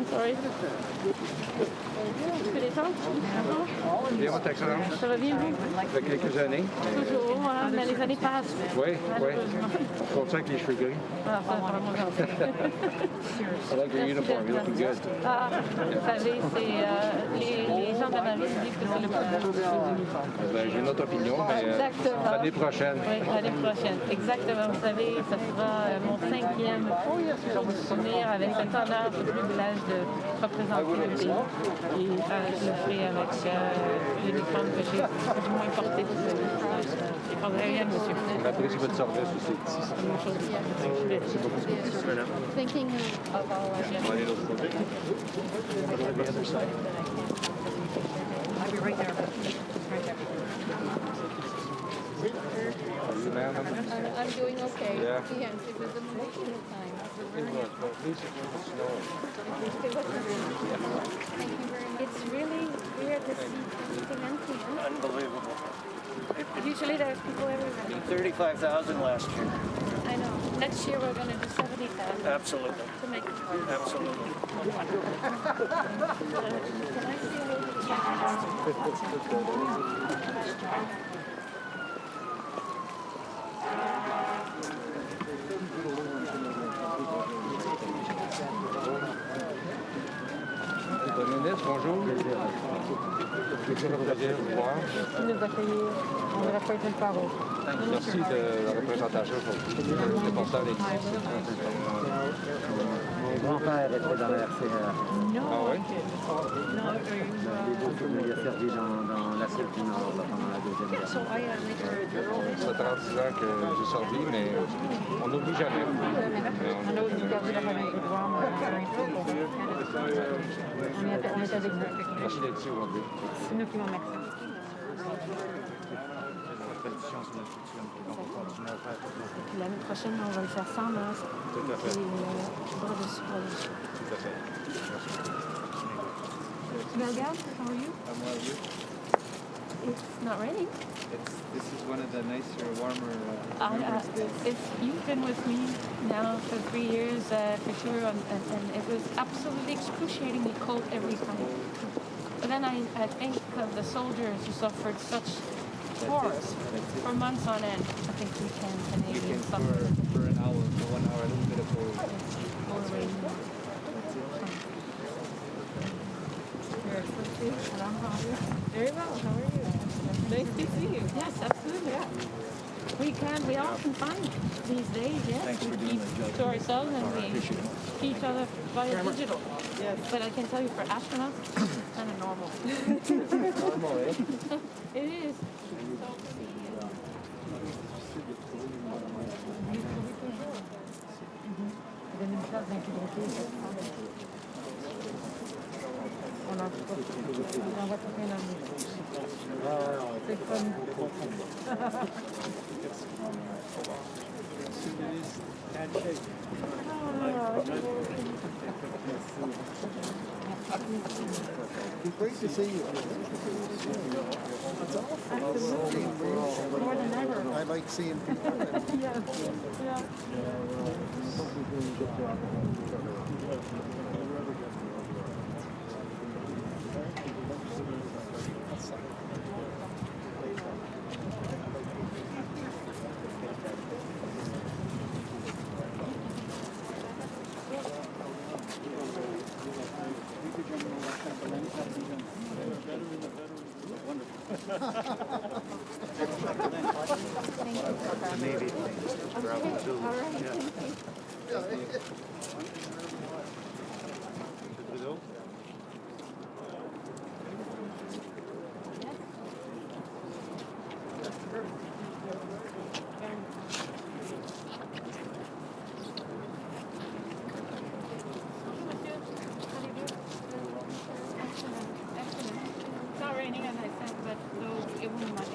Sorry. Tu fais les temps? Bien, votre Excellence. Ça va bien, vous? Ça fait quelques années. Toujours, hein, mais les années passent. Oui, oui. Malheureusement. Comme ça avec les cheveux gris. Ah, ça, vraiment gentil. I like your uniform. You're looking good. Ah, vous savez, c'est les gens de la ville disent que c'est le plus beau uniforme. Ben, j'ai une autre opinion, mais Exactement. l'année prochaine. Oui, l'année prochaine. Exactement. Vous savez, ça sera mon 5e souvenir avec cet honneur, ce privilège de représenter le pays. Et je le ferai avec l'uniforme que j'ai du moins porté pour ce service. C'est pas vrai, monsieur. On apprécie votre service aussi. C'est une chose. Merci beaucoup. Thinking of all our On va aller l'autre côté. I'll be right there. Right there. Are you, ma'am? I'm doing okay. Yeah. Yes, it was an emotional time. It was, but at least it was snowing. Thank you very much. It's really weird to see everything empty. Huh? Unbelievable. Usually there's people everywhere. 35,000 last year. I know. Next year we're going to do 70,000. Absolutely. To make it work. Absolutely. Can I see a little? Ministre, bonjour. Plaisir de vous voir. Merci de nous accueillir. On ne va pas être une parole. Merci de la représentation aujourd'hui. C'est important d'être ici. Mon grand-père était dans la RCR. Ah oui? Il a servi dans l'Afrique du Nord là, pendant la Deuxième Guerre. Ça fait 36 ans que j'ai servi, mais on n'oublie jamais. On a aussi perdu la famille de voir, mais on est avec vous. Merci d'être ici aujourd'hui. C'est nous qui vous remercions. L'année prochaine, on va le faire sans masque. Tout à fait. Et bras dessus, bras dessus. Tout à fait. Melga, how are you? I'm well, you? It's not raining. This is one of the nicer, warmer Remembrance days. You've been with me now for 3 years for sure, and it was absolutely excruciatingly cold every time. But then I think of the soldiers who suffered such horrors for months on end. I think we can Canadians suffer. For an hour, for 1 hour, a little bit of cold. More rain. Very well. How are you? Nice to see you. Yes, absolutely. Yeah. We often find these days, yes. Thanks for We doing keep the job. to ourselves and I we appreciate it. each other via digital. But I can tell you for astronauts, it's kind of normal. Normal, eh? It is. Great to see you. More than ever. I like seeing people. Yeah. Yeah. Navy thing. Travel too. All right. It's not raining as I said, but so it wouldn't bother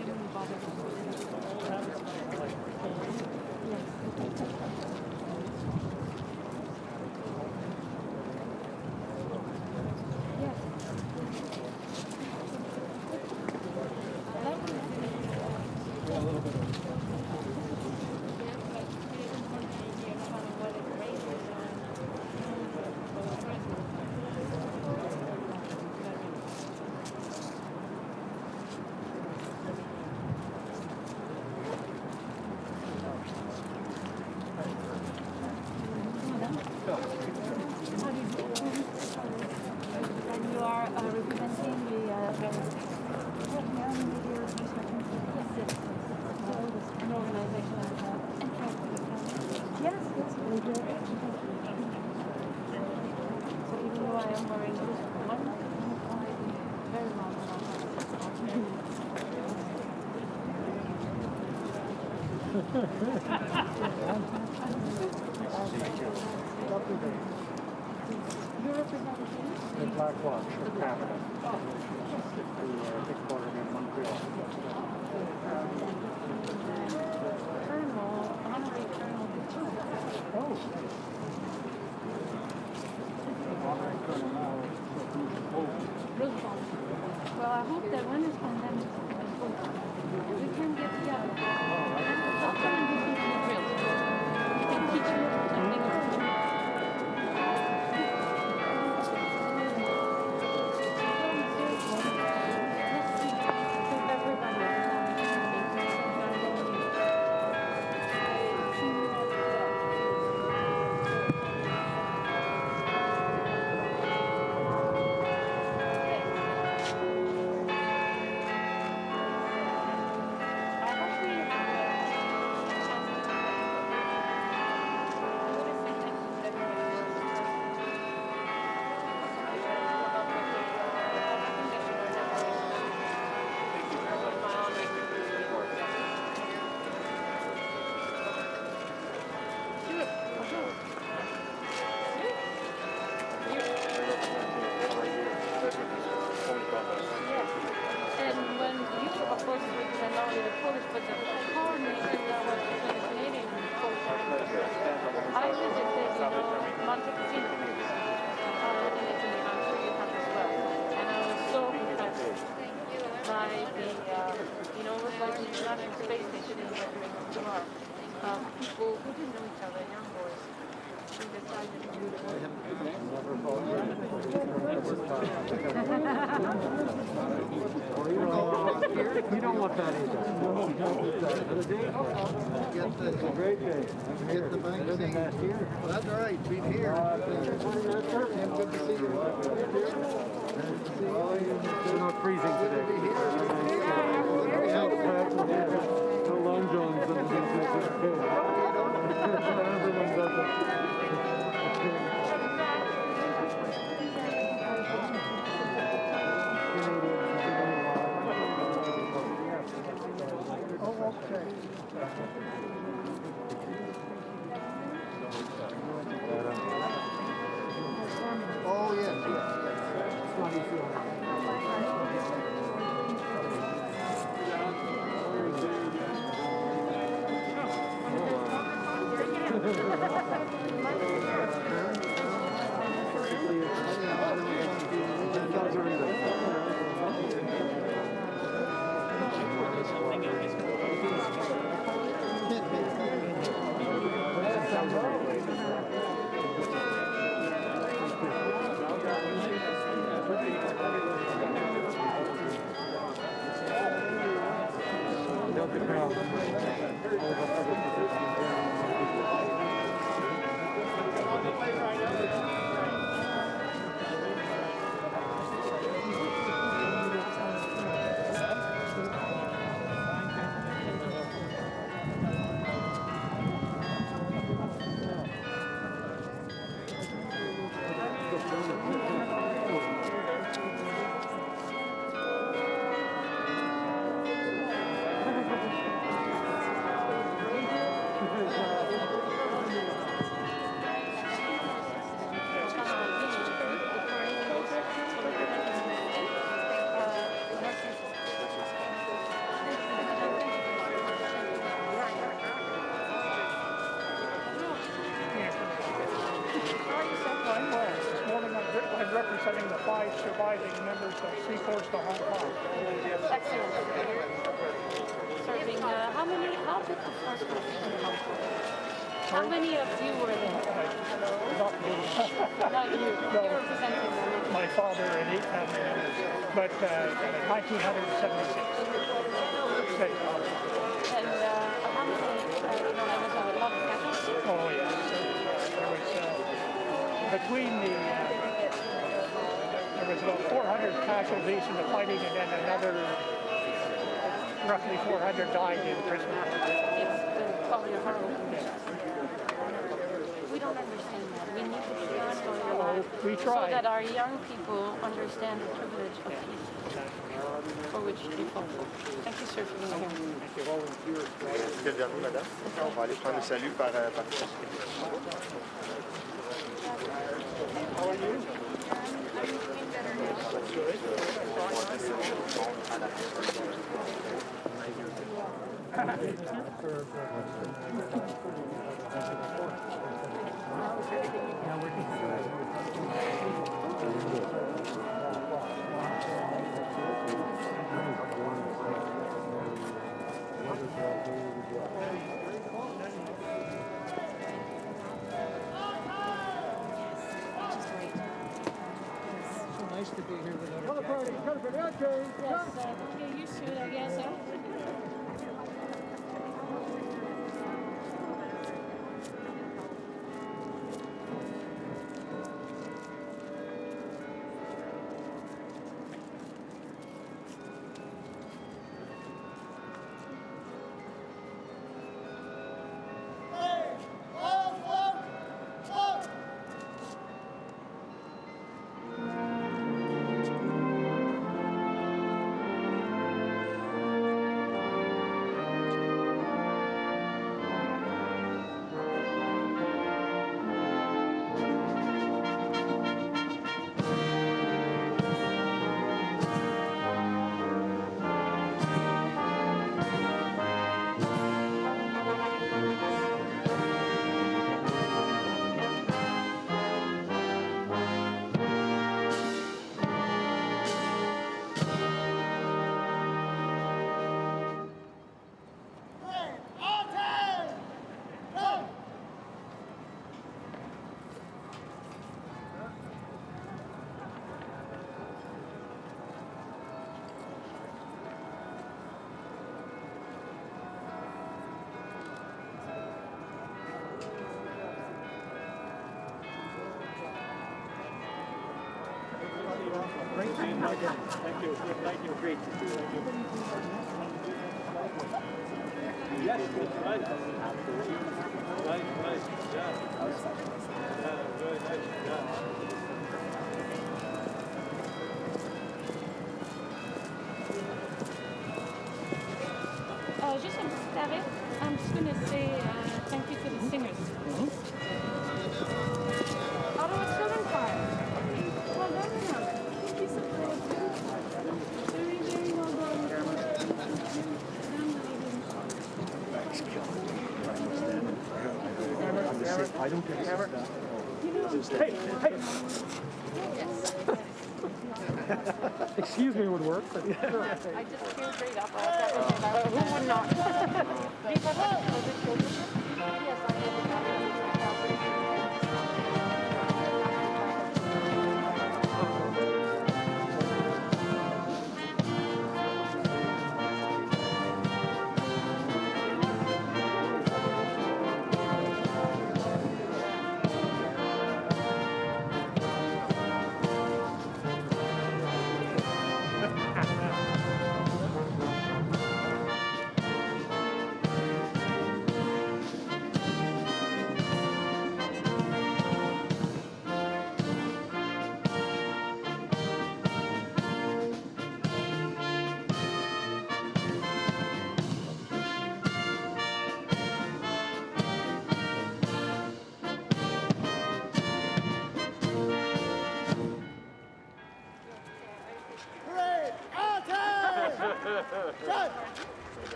In Blackwater, Canada. Headquartered in Montreal. Honorary Colonel. Oh. Honorary Colonel now. Roosevelt. Well, I hope that when this pandemic is over, we can get together. I'll try and do some drills. You can teach me something or two. People who didn't know each other, young boys, who decided to do You don't want that either. It's a great day. Get the vaccine. Well, that's all right. Be here. Good to see you. You're not freezing today. Good to be here. No long johns and everyone does it. This morning I'm representing the 5 surviving members of Sea Force to Hong Kong. Excellent. Serving, how did the first one in Hong Kong? How many of you were there? Not me. Not you. No. You were presenting them. My father and 8 family members. But 1976. And how many, there was a lot of casualties? Oh, yeah. There was, between the, there was about 400 casualties in the fighting, and then another roughly 400 died in prison. It's probably a horrible condition. We don't understand that. We need to keep our story alive. We try. So that our young people understand the privilege of peace, for which we fought for. Thank you, sir, for being here. Thank you. Est-ce que le dernier, madame? On va aller prendre le salut par How are you? Nice to be here with everybody. Yes, don't get used to it, I guess, huh? Great seeing you again. Thank you. Thank you. Great. Yes, that's right. Right, yeah. Yeah, very nice, yeah. Just a petit arrêt. I'm just going to say thank you to the singers. Ottawa Children's Choir. Well done, Renata. Thank you so much. Very, very well done. I don't get it. Hey, hey. Excuse me would work. But I just feel great after that. Who would not? Do you have other children? Yes, I have.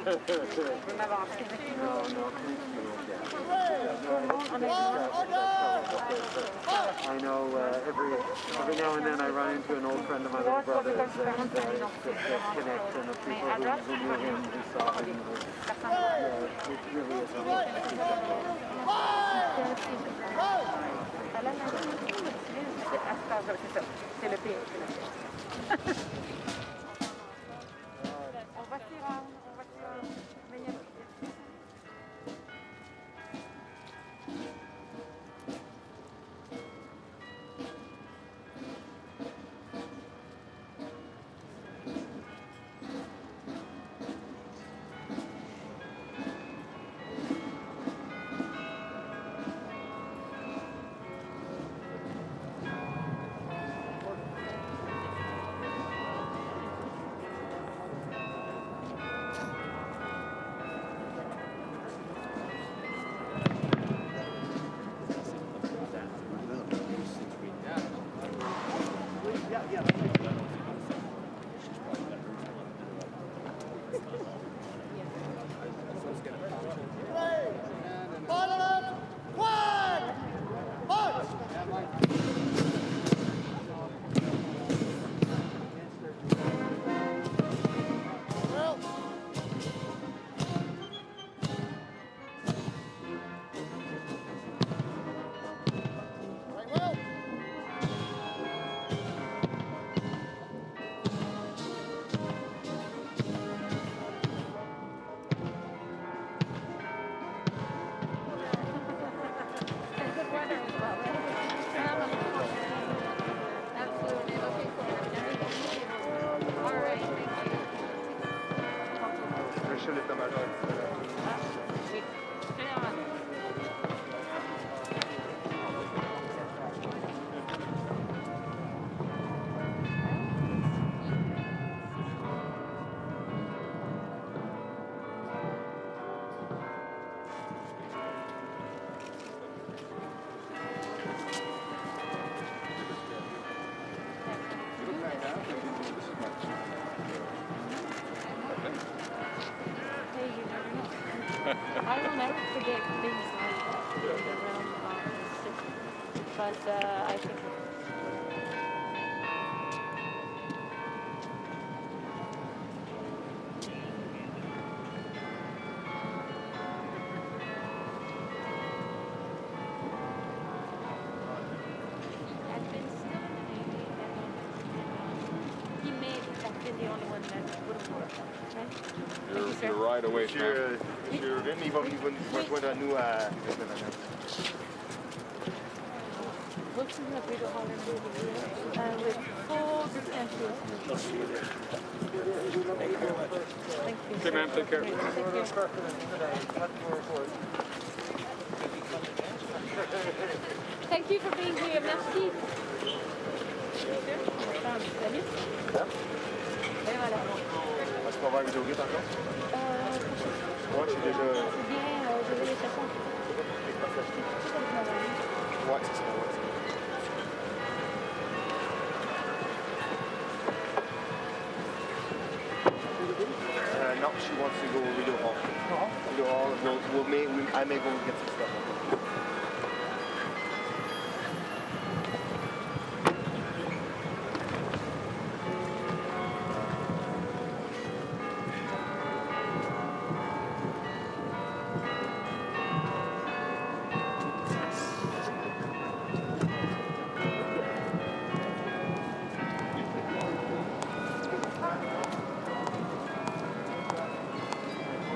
I know every now and then I run into an old friend of my little brother's that connects and of people who knew him, who saw him. It really is C'est le pire. I will never forget things like that in the realm of city. But I think I've been still in the Navy and he may have been the only one that would have worked, right? You're right away, man. Monsieur Rim, il va rejoindre à nous à... Looks in the big hall with full potential. Thank you. Okay, ma'am, take care. Thank you for being here. Merci. Salut. Et voilà. Est-ce qu'on va aller jogger encore? Moi, je suis déjà... C'est bien, je vais les chercher. Ouais, c'est ça, ouais. No, she wants to go video hall. Video hall. I may go get some stuff.